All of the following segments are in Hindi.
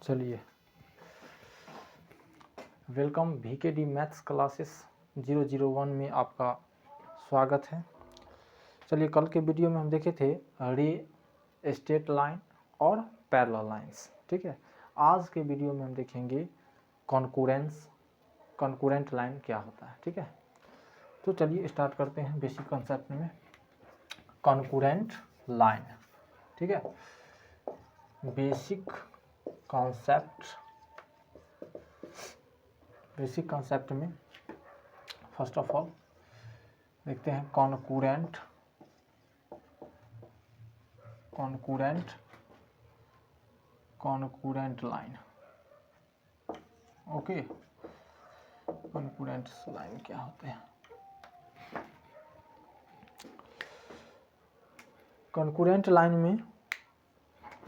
चलिए, वेलकम VKD मैथ्स क्लासेस 001 में आपका स्वागत है। चलिए, कल के वीडियो में हम देखे थे रे, स्ट्रेट लाइन और पैरेलल लाइंस। ठीक है, आज के वीडियो में हम देखेंगे कॉन्करेंट लाइन क्या होता है। ठीक है, तो चलिए स्टार्ट करते हैं बेसिक कॉन्सेप्ट में। कॉन्करेंट लाइन, ठीक है, बेसिक कॉन्सेप्ट में फर्स्ट ऑफ ऑल देखते हैं concurrent line. Okay, concurrent line क्या होते हैं? कॉन्करेंट लाइन में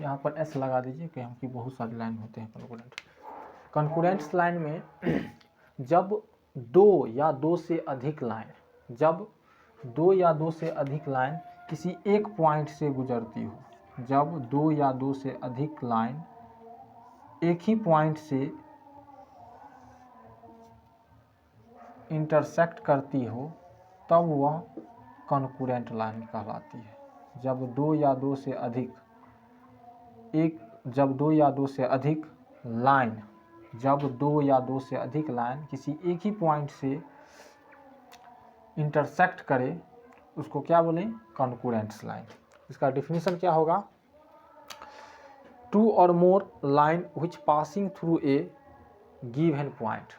यहाँ पर एस लगा दीजिए कि हमकी बहुत सारी लाइन होते हैं कॉन्करेंट लाइन में जब दो या दो से अधिक लाइन किसी एक पॉइंट से गुजरती हो, जब दो या दो से अधिक लाइन एक ही पॉइंट से इंटरसेक्ट करती हो, तब वह कॉन्करेंट लाइन कहलाती है। जब दो या दो से अधिक लाइन किसी एक ही पॉइंट से इंटरसेक्ट करे, उसको क्या बोलें? Concurrent line. इसका डिफिनीशन क्या होगा? Two or more line which passing through a given point.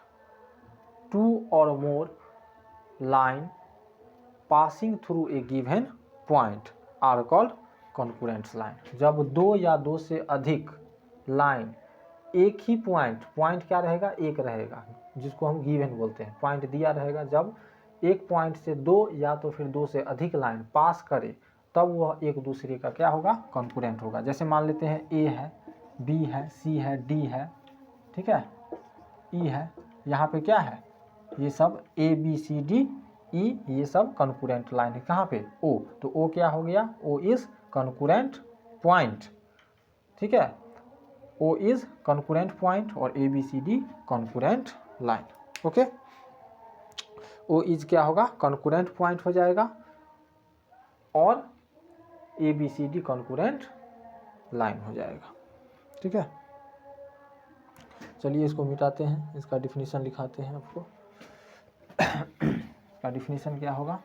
Two or more line passing through a given point are called concurrent line. जब दो या दो से अधिक लाइन एक ही पॉइंट क्या रहेगा? एक रहेगा, जिसको हम गिवन बोलते हैं, पॉइंट दिया रहेगा। जब एक पॉइंट से दो या तो फिर दो से अधिक लाइन पास करे, तब वह एक दूसरे का क्या होगा? कॉन्करेंट होगा। जैसे मान लेते हैं ए है, बी है, सी है, डी है, ठीक है, ई है, यहाँ पे क्या है? ये सब ए बी सी डी ई, ये सब कॉन्करेंट लाइन है। कहाँ पे? ओ। तो ओ क्या हो गया? O is concurrent point. ठीक है, ओ इज कॉन्करेंट पॉइंट और A B C D concurrent line. Okay, O is क्या होगा? कॉन्करेंट पॉइंट हो जाएगा और A B C D concurrent line हो जाएगा। ठीक है, चलिए इसको मिटाते हैं, इसका डिफिनीशन लिखाते हैं आपको। इसका डिफिनीशन क्या होगा?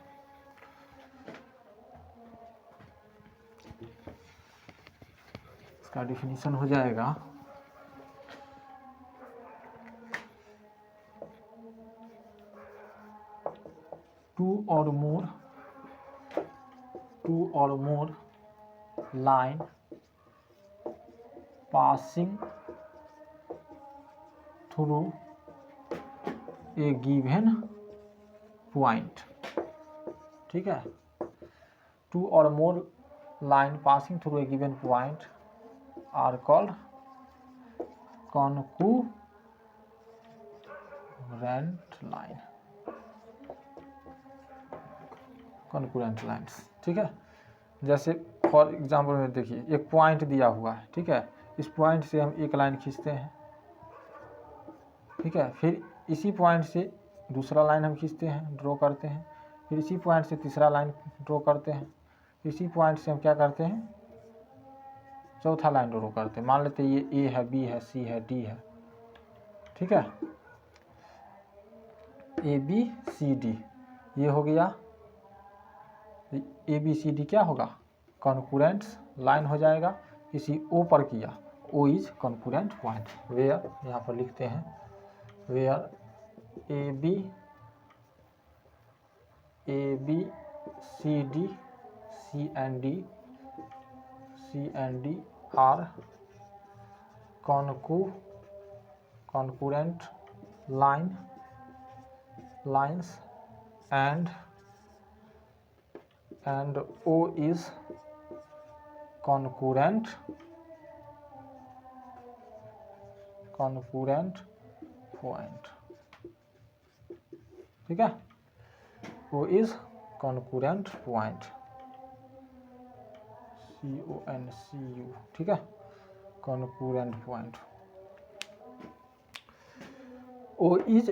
इसका डिफिनीशन हो जाएगा two or more line passing through a given point. ठीक है, two or more line passing through a given point are called concurrent lines. ठीक है, जैसे फॉर एग्जांपल में देखिए, एक पॉइंट दिया हुआ है, ठीक है, इस पॉइंट से हम एक लाइन खींचते हैं, ठीक है, फिर इसी पॉइंट से दूसरा लाइन हम खींचते हैं, ड्रॉ करते हैं, फिर इसी पॉइंट से तीसरा लाइन ड्रॉ करते हैं, इसी पॉइंट से हम क्या करते हैं? चौथा लाइन ड्रॉ करते हैं। मान लेते हैं ये ए है, बी है, सी है, डी है, ठीक है, ए बी सी डी, ये हो गया ए बी सी डी। क्या होगा? कॉन्करेंट लाइन हो जाएगा। किसी ओ पर किया, O is concurrent point. Where, यहाँ पर लिखते हैं, where A B C D C and D are concurrent lines and O is concurrent point। ठीक है, O is concurrent point, CONCU। ठीक है, concurrent point। O is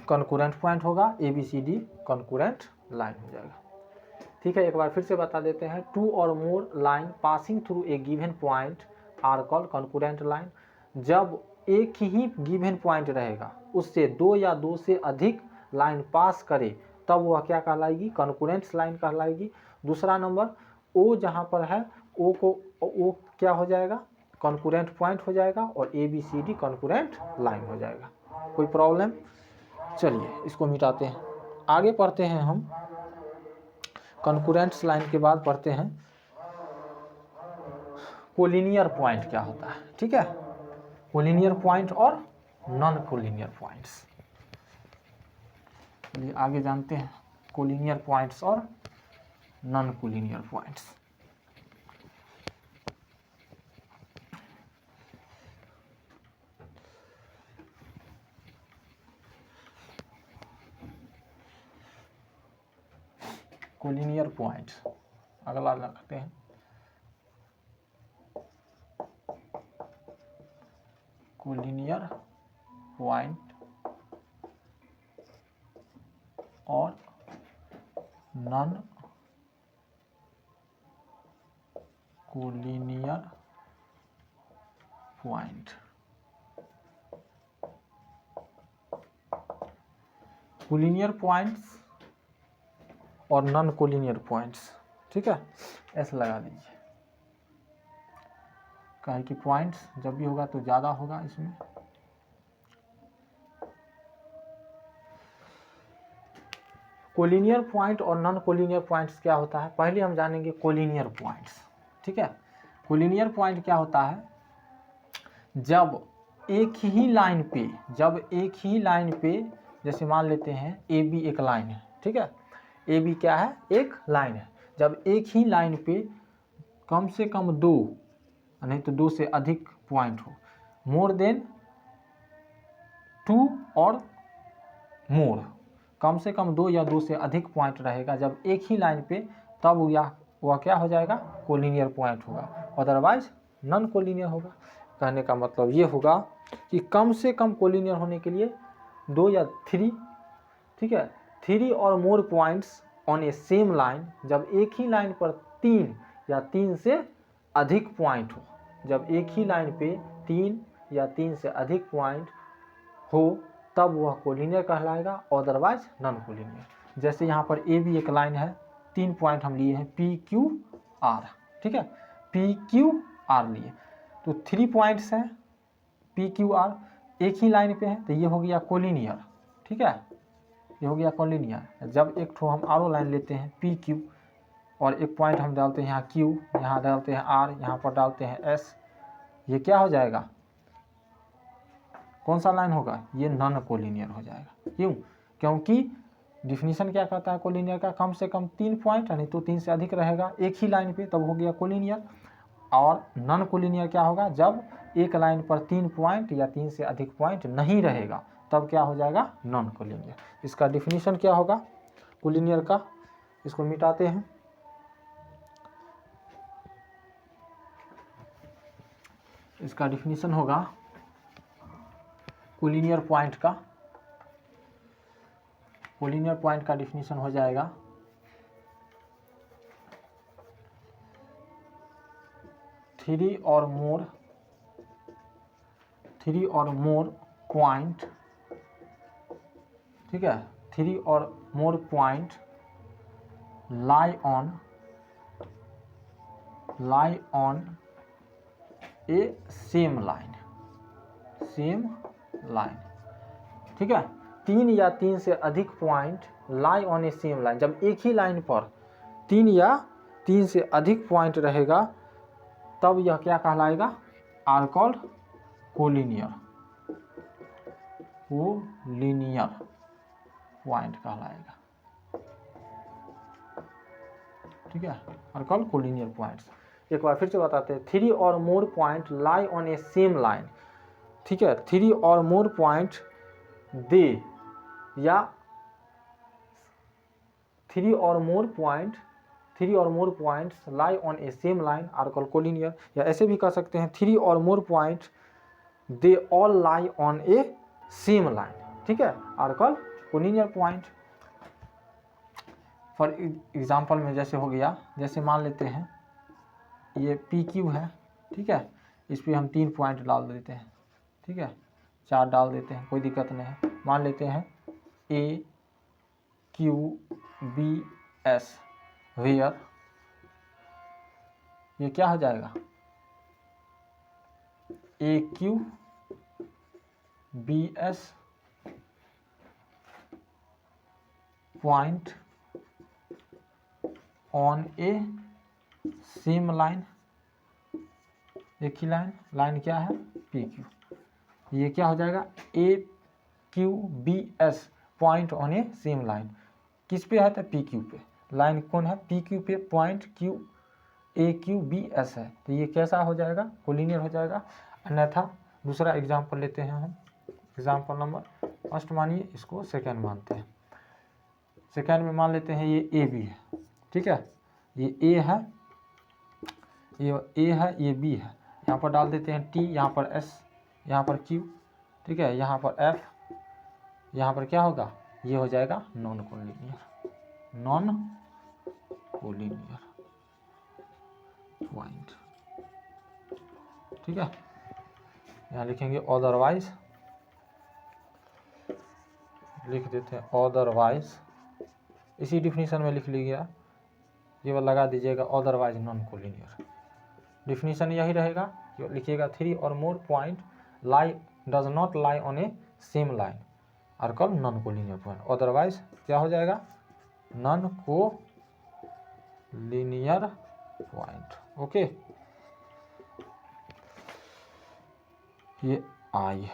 concurrent point होगा, A B C D concurrent line हो जाएगा। ठीक है, एक बार फिर से बता देते हैं, 2 or more line passing through a given point are called concurrent line. जब एक ही गिवन पॉइंट रहेगा, उससे 2 या 2 से अधिक लाइन पास करे, तब वह क्या कहलाएगी? कंकरेंट लाइन कहलाएगी। दूसरा नंबर, ओ जहाँ पर है, ओ को ओ क्या हो जाएगा? कंकरेंट पॉइंट हो जाएगा, और A B C D concurrent line हो जाएगा। कोई प्रॉब्लम? चलिए इसको मिटाते हैं, आगे पढ़ते हैं हम। कंकरेंट लाइन के बाद पढ़ते हैं कोलिनियर पॉइंट क्या होता है। ठीक है, कोलिनियर पॉइंट और नॉन कोलिनियर पॉइंट्स। चलिए आगे जानते हैं कोलिनियर पॉइंट्स और non collinear points. Collinear point अगला रखते हैं, कोलिनियर पॉइंट और non collinear point. Collinear points और नॉन कोलिनियर पॉइंट्स। ठीक है, ऐसे लगा दीजिए, कहे कि पॉइंट्स जब भी होगा तो ज़्यादा होगा इसमें। कोलिनियर पॉइंट और नॉन कोलिनियर पॉइंट्स क्या होता है? पहले हम जानेंगे कोलिनियर पॉइंट्स। ठीक है, कोलिनियर पॉइंट क्या होता है? जब एक ही लाइन पे, जैसे मान लेते हैं ए बी एक लाइन है। ठीक है, ए बी क्या है? एक लाइन है। जब एक ही लाइन पे कम से कम 2 नहीं तो 2 से अधिक पॉइंट हो, मोर देन 2 और मोर, कम से कम 2 या 2 से अधिक पॉइंट रहेगा जब एक ही लाइन पे, तब वह क्या हो जाएगा? कोलिनियर पॉइंट होगा, अदरवाइज नॉन कोलिनियर होगा। कहने का मतलब ये होगा कि कम से कम कोलिनियर होने के लिए 2 या 3, ठीक है, 3 और more points on a same line, जब एक ही लाइन पर 3 या 3 से अधिक पॉइंट हो, जब एक ही लाइन पे 3 या 3 से अधिक पॉइंट हो, तब वह कोलिनियर कहलाएगा, अदरवाइज नॉन कोलिनियर। जैसे यहाँ पर ए बी एक लाइन है, 3 पॉइंट हम लिए हैं पी क्यू आर। ठीक है, पी क्यू आर लिए, तो 3 पॉइंट्स हैं पी क्यू आर, एक ही लाइन पे है, तो ये हो गया कोलिनियर। ठीक है, ये हो गया कोलिनियर। जब एक ठो हम आरो लाइन लेते हैं पी क्यू, और एक पॉइंट हम डालते हैं यहाँ क्यू, यहाँ डालते हैं आर, यहाँ पर डालते हैं एस, ये क्या हो जाएगा? कौन सा लाइन होगा? ये नॉन कोलिनियर हो जाएगा। क्यों? क्योंकि डिफिनीशन क्या कहता है कोलिनियर का? कम से कम 3 पॉइंट, नहीं तो 3 से अधिक रहेगा एक ही लाइन पे, तब हो गया कोलिनियर। और नॉन कोलिनियर क्या होगा? जब एक लाइन पर 3 पॉइंट या 3 से अधिक पॉइंट नहीं रहेगा, तब क्या हो जाएगा? Non collinear. इसका डिफिनीशन क्या होगा कोलिनियर का? इसको मिटाते हैं। इसका डिफिनीशन होगा कोलिनियर पॉइंट का, कोलिनियर पॉइंट का डिफिनीशन हो जाएगा 3 और मोर पॉइंट। ठीक है, 3 और more point lie on a same line. ठीक है, 3 या 3 से अधिक point lie on a same line, जब एक ही लाइन पर 3 या 3 से अधिक पॉइंट रहेगा, तब यह क्या कहलाएगा? आर कॉल्ड कोलिनियर पॉइंट कहलाएगा। ठीक है, आर कॉल्ड कोलिनियर पॉइंट्स। एक बार फिर से बताते हैं, 3 और more point lie on a same line. ठीक है, 3 और मोर पॉइंट दे या 3 और more points lie on a same line are called collinear. या ऐसे भी कह सकते हैं 3 और more point they all lie on a same line. ठीक है, are called collinear point. For example में जैसे हो गया, जैसे मान लेते हैं ये पी क्यू है, ठीक है, इस पर हम 3 पॉइंट डाल देते हैं, ठीक है, 4 डाल देते हैं, कोई दिक्कत नहीं है। मान लेते हैं A Q B S, where ये क्या हो जाएगा, A Q B S point on a same line, एक ही लाइन क्या है पी क्यू, ये क्या हो जाएगा A Q B S point on a same line, किस पे है तो पी क्यू पे, लाइन कौन है पी क्यू पे, point Q A Q B S है, तो ये कैसा हो जाएगा कोलिनियर हो जाएगा। अन्यथा दूसरा एग्जाम्पल लेते हैं हम, एग्जाम्पल नंबर फर्स्ट मानिए, इसको सेकेंड मानते हैं। सेकेंड में मान लेते हैं ये ए बी है, ठीक है, ये ए है, ये ए है, ये बी है, यहाँ पर डाल देते हैं टी, यहाँ पर एस, यहाँ पर क्यू, ठीक है, यहाँ पर एफ, यहाँ पर क्या होगा, ये हो जाएगा non collinear, non collinear point, ठीक है। यहाँ लिखेंगे अदरवाइज, लिख देते हैं अदरवाइज, इसी डिफिनीशन में लिख लीजिएगा, ये वाला लगा दीजिएगा अदरवाइज नॉन कोलिनियर। डिफिनीशन यही रहेगा कि लिखिएगा 3 और more point lie does not lie on a same line are called non collinear point, otherwise क्या हो जाएगा नॉन कोलिनियर पॉइंट। ओके, ये आई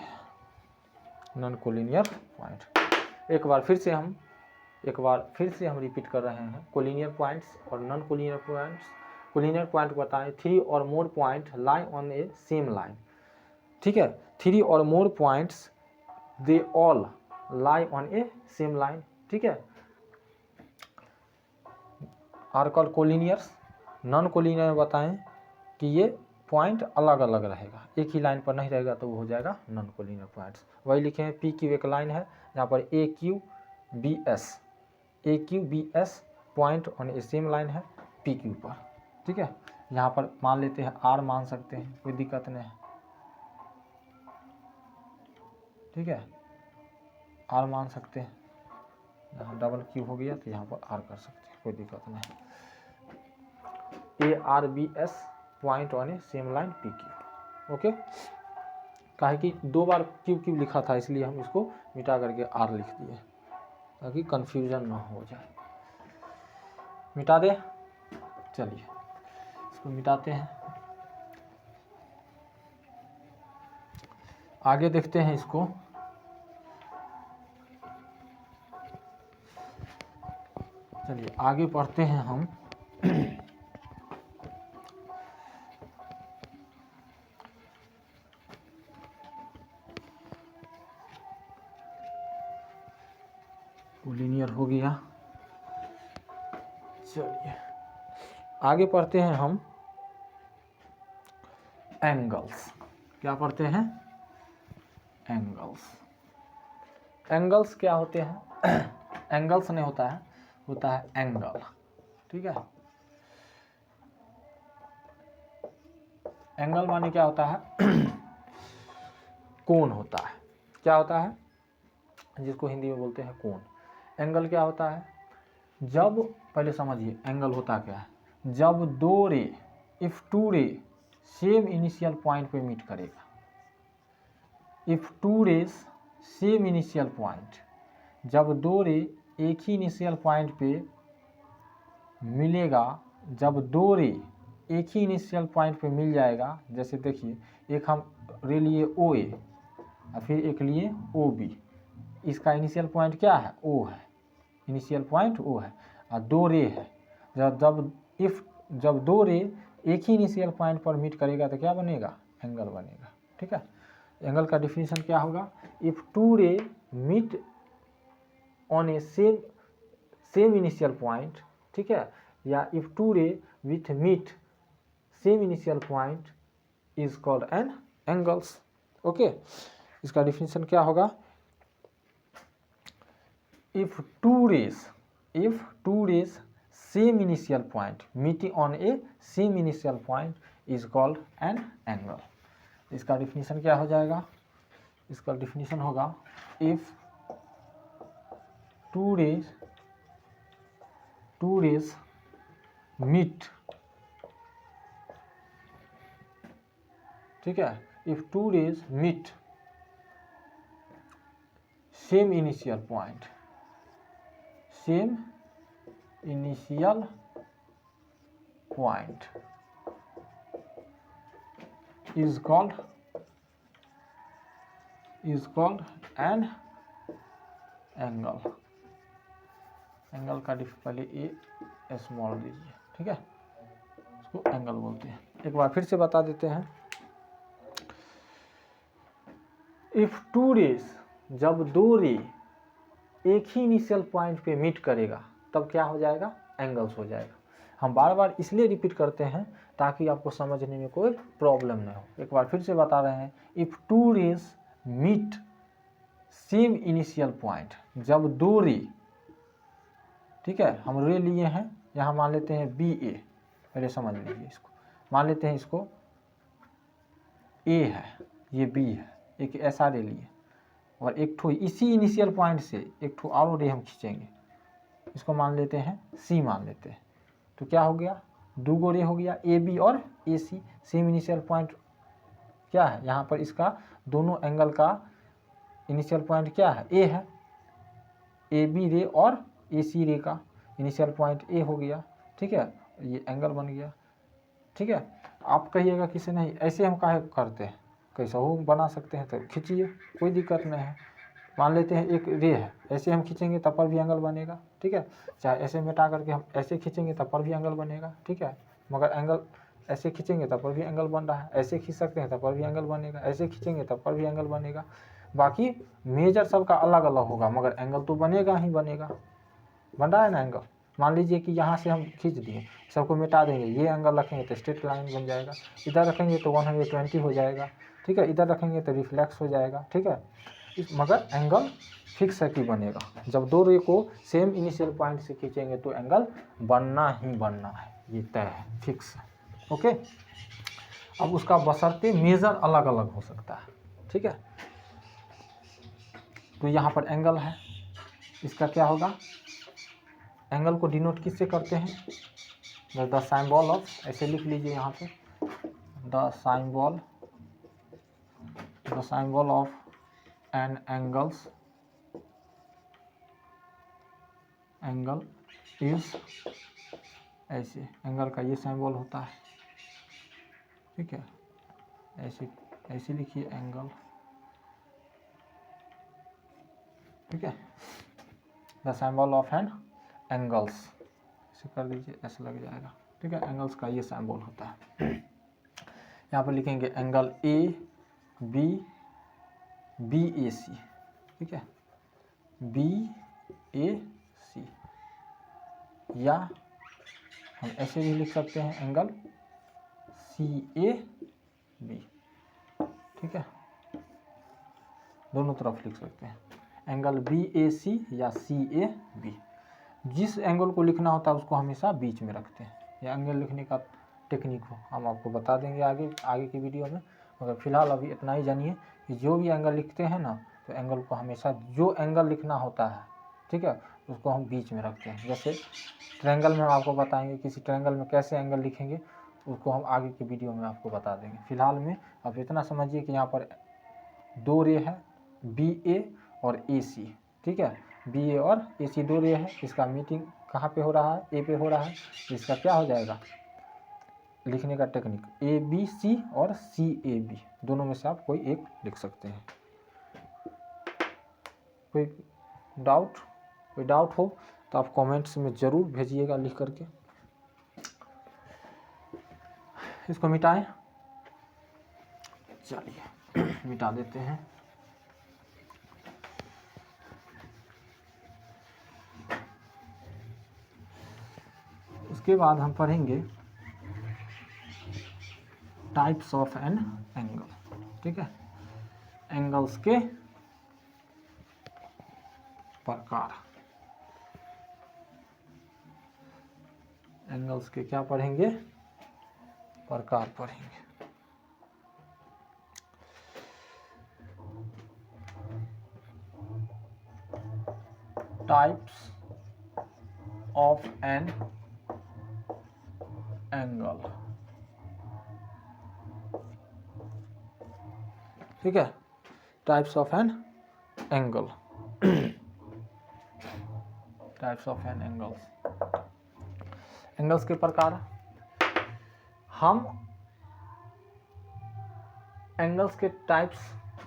नॉन कोलिनियर पॉइंट। एक बार फिर से हम रिपीट कर रहे हैं कोलिनियर पॉइंट्स और non collinear points. Collinear point बताएं 3 और more point lie on a same line, ठीक है, 3 और more points they all lie on a same line, ठीक है, आर कॉल्ड कोलिनियर्स। नॉन कोलिनियर बताएं कि ये पॉइंट अलग अलग रहेगा, एक ही लाइन पर नहीं रहेगा, तो वो हो जाएगा नॉन कोलिनियर पॉइंट्स। वही लिखे हैं पी क्यू एक लाइन है, यहाँ पर A Q B S point on a same line है पी क्यू पर, ठीक है। यहाँ पर मान लेते हैं आर मान सकते हैं, कोई दिक्कत नहीं है, ठीक है, आर मान सकते हैं, यहाँ डबल क्यू हो गया तो यहाँ पर आर कर सकते हैं, कोई दिक्कत नहीं। A R B S point on a same line P Q, okay. काहे कि 2 बार क्यू क्यू लिखा था, इसलिए हम इसको मिटा करके आर लिख दिए ताकि कंफ्यूजन ना हो जाए। मिटा दे, चलिए इसको मिटाते हैं, आगे देखते हैं इसको। चलिए आगे पढ़ते हैं हम। कोलिनियर हो गया, चलिए आगे पढ़ते हैं हम एंगल्स। क्या पढ़ते हैं एंगल्स। एंगल्स क्या होते हैं एंगल्स नहीं होता है, होता है एंगल, ठीक है। एंगल माने क्या होता है कोण होता है, क्या होता है जिसको हिंदी में बोलते हैं कोण। एंगल क्या होता है, जब पहले समझिए एंगल होता क्या है, जब 2 रे if 2 ray same initial point पे मीट करेगा, if 2 rays same initial point, जब 2 रे एक ही इनिशियल पॉइंट पे मिलेगा, जब 2 रे एक ही इनिशियल पॉइंट पे मिल जाएगा, जैसे देखिए एक हम रे लिए ओ ए और फिर एक लिए ओ बी, इसका इनिशियल पॉइंट क्या है ओ है, इनिशियल पॉइंट ओ है, और 2 रे है, जब 2 रे एक ही इनिशियल पॉइंट पर मीट करेगा तो क्या बनेगा एंगल बनेगा, ठीक है। एंगल का डिफिनीशन क्या होगा, if 2 ray meet on a same initial point, ठीक है, या if 2 ray with meet same initial point is called an angles, okay. इसका डिफिनीशन क्या होगा, if two rays same initial point meeting on a same initial point is called an angle. इसका डिफिनीशन क्या हो जाएगा? इसका डिफिनीशन होगा if two rays meet, ठीक है, if two rays meet same initial point is called an angle. Angle का पहले ए स्मॉल दीजिए, ठीक है, इसको एंगल बोलते हैं। एक बार फिर से बता देते हैं, इफ टू रेस, जब दो रे एक ही इनिशियल पॉइंट पे मीट करेगा तब क्या हो जाएगा? एंगल्स हो जाएगा। हम बार बार इसलिए रिपीट करते हैं ताकि आपको समझने में कोई प्रॉब्लम न हो। एक बार फिर से बता रहे हैं, if two rays meet same initial point, जब दो रे, ठीक है, हम रे लिए हैं, यहाँ मान लेते हैं बी ए, पहले समझ लीजिए इसको, मान लेते हैं इसको ए है, ये बी है, एक ऐसा रे लिए और एक ठो इसी इनिशियल पॉइंट से एक ठो और रे हम खींचेंगे, इसको मान लेते हैं सी मान लेते हैं, तो क्या हो गया? दो गो रे हो गया, ए बी और ए सी, सेम इनिशियल पॉइंट क्या है यहाँ पर? इसका दोनों एंगल का इनिशियल पॉइंट क्या है? ए है, ए बी रे और ए सी रे का इनिशियल पॉइंट ए हो गया, ठीक है, ये एंगल बन गया, ठीक है। आप कहिएगा किसी नहीं ऐसे हम काहे करते हैं, कैसा हो बना सकते हैं, तो खींचिए, कोई दिक्कत नहीं है। मान लेते हैं एक रे है, ऐसे हम खींचेंगे तब पर भी एंगल बनेगा, ठीक है, चाहे ऐसे मिटा करके हम ऐसे खींचेंगे तब पर भी एंगल बनेगा, ठीक है, मगर एंगल ऐसे खींचेंगे तब पर भी एंगल बन रहा है, ऐसे खींच सकते हैं तब पर भी एंगल बनेगा, ऐसे खींचेंगे तब पर भी एंगल बनेगा। बाकी मेजर सबका अलग अलग होगा मगर एंगल तो बनेगा ही बनेगा। बन रहा है ना एंगल? मान लीजिए कि यहाँ से हम खींच दिए, सबको मिटा देंगे, ये एंगल रखेंगे तो स्ट्रेट लाइन बन जाएगा, इधर रखेंगे तो 120 हो जाएगा, ठीक है, इधर रखेंगे तो रिफ्लेक्स हो जाएगा, ठीक है, मगर एंगल फिक्स है कि बनेगा। जब दो रे को सेम इनिशियल पॉइंट से खींचेंगे तो एंगल बनना ही बनना है, ये तय है, फिक्स है, ओके। अब उसका बशर्ते मेजर अलग अलग हो सकता है, ठीक है। तो यहाँ पर एंगल है, इसका क्या होगा? एंगल को डिनोट किससे करते हैं? द साइंबल ऑफ, ऐसे लिख लीजिए यहाँ पे, the symbol of an angle is, ऐसे एंगल का ये सिंबल होता है, ठीक है, ऐसे लिखिए एंगल, ठीक है, the symbol of an angles, ऐसे कर दीजिए, ऐसे लग जाएगा, ठीक है, एंगल्स का ये सिंबल होता है। यहाँ पर लिखेंगे एंगल ए बी ए सी, ठीक है, बी ए सी, या हम ऐसे भी लिख सकते हैं एंगल सी ए बी, ठीक है, दोनों तरफ लिख सकते हैं एंगल बी ए सी या सी ए बी। जिस एंगल को लिखना होता है उसको हमेशा बीच में रखते हैं, यह एंगल लिखने का टेक्निक हो, हम आपको बता देंगे आगे की वीडियो में, मगर फिलहाल अभी इतना ही जानिए कि जो भी एंगल लिखते हैं ना, तो एंगल को हमेशा जो एंगल लिखना होता है, ठीक है, उसको हम बीच में रखते हैं। जैसे ट्रायंगल में हम आपको बताएंगे, किसी ट्रायंगल में कैसे एंगल लिखेंगे उसको हम आगे की वीडियो में आपको बता देंगे। फिलहाल में अब इतना समझिए कि यहाँ पर दो रे है, बी ए और ए सी, ठीक है, बी ए और ए सी दो रे है, इसका मीटिंग कहाँ पे हो रहा है? ए पे हो रहा है, इसका क्या हो जाएगा लिखने का टेक्निक? ए बी सी और सी ए बी, दोनों में से आप कोई एक लिख सकते हैं। कोई डाउट हो तो आप कमेंट्स में ज़रूर भेजिएगा लिख करके। इसको मिटाएं, चलिए मिटा देते हैं। उसके बाद हम पढ़ेंगे टाइप्स ऑफ एन एंगल, ठीक है, एंगल्स के प्रकार। एंगल्स के क्या पढ़ेंगे, प्रकार पढ़ेंगे। टाइप्स ऑफ एन एंगल, ठीक है, types of an angle, types of an angles, angles के प्रकार। हम एंगल्स के टाइप्स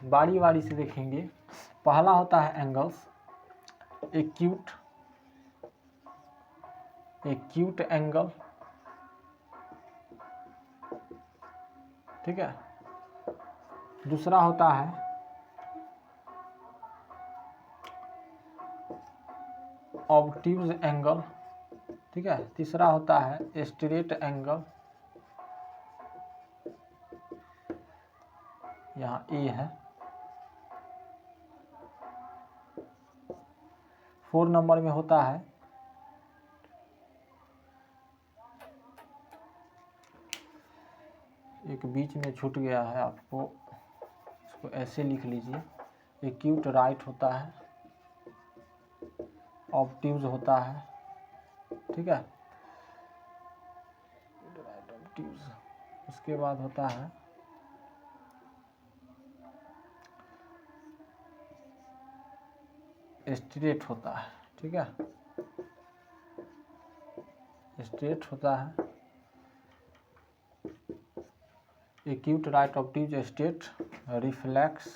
बारी बारी से देखेंगे। पहला होता है एंगल्स एक्यूट एंगल, ठीक है। दूसरा होता है ऑब्ट्यूज एंगल, ठीक है। तीसरा होता है स्ट्रेट एंगल, यहाँ ए है। 4 नंबर में होता है एक बीच में छूट गया है, आपको इसको ऐसे लिख लीजिए। एक्यूट राइट होता है, ऑब्ट्यूज होता है, ठीक है, राइट ऑब्ट्यूज। उसके बाद होता है स्ट्रेट होता है, ठीक है, स्ट्रेट होता है, acute right obtuse straight reflex.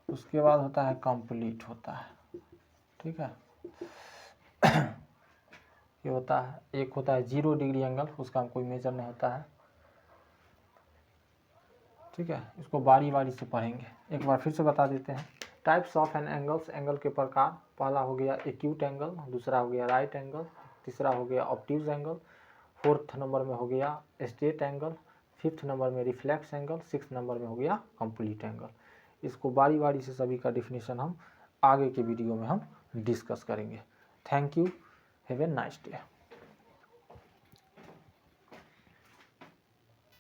उसके बाद होता है कंप्लीट होता है, ठीक है। ये होता है, एक होता है 0 डिग्री एंगल, उसका कोई मेजर नहीं होता है, ठीक है। इसको बारी बारी से पढ़ेंगे। एक बार फिर से बता देते हैं। Types of an angles, angle के प्रकार। पहला हो गया एक्यूट एंगल, दूसरा हो गया राइट एंगल, तीसरा हो गया ऑब्ट्यूज एंगल, 4th नंबर में हो गया स्ट्रेट एंगल, 5th नंबर में रिफ्लेक्स एंगल, 6th नंबर में हो गया कंप्लीट एंगल। इसको बारी बारी से सभी का डिफिनीशन हम आगे के वीडियो में हम डिस्कस करेंगे। Thank you, have a nice day.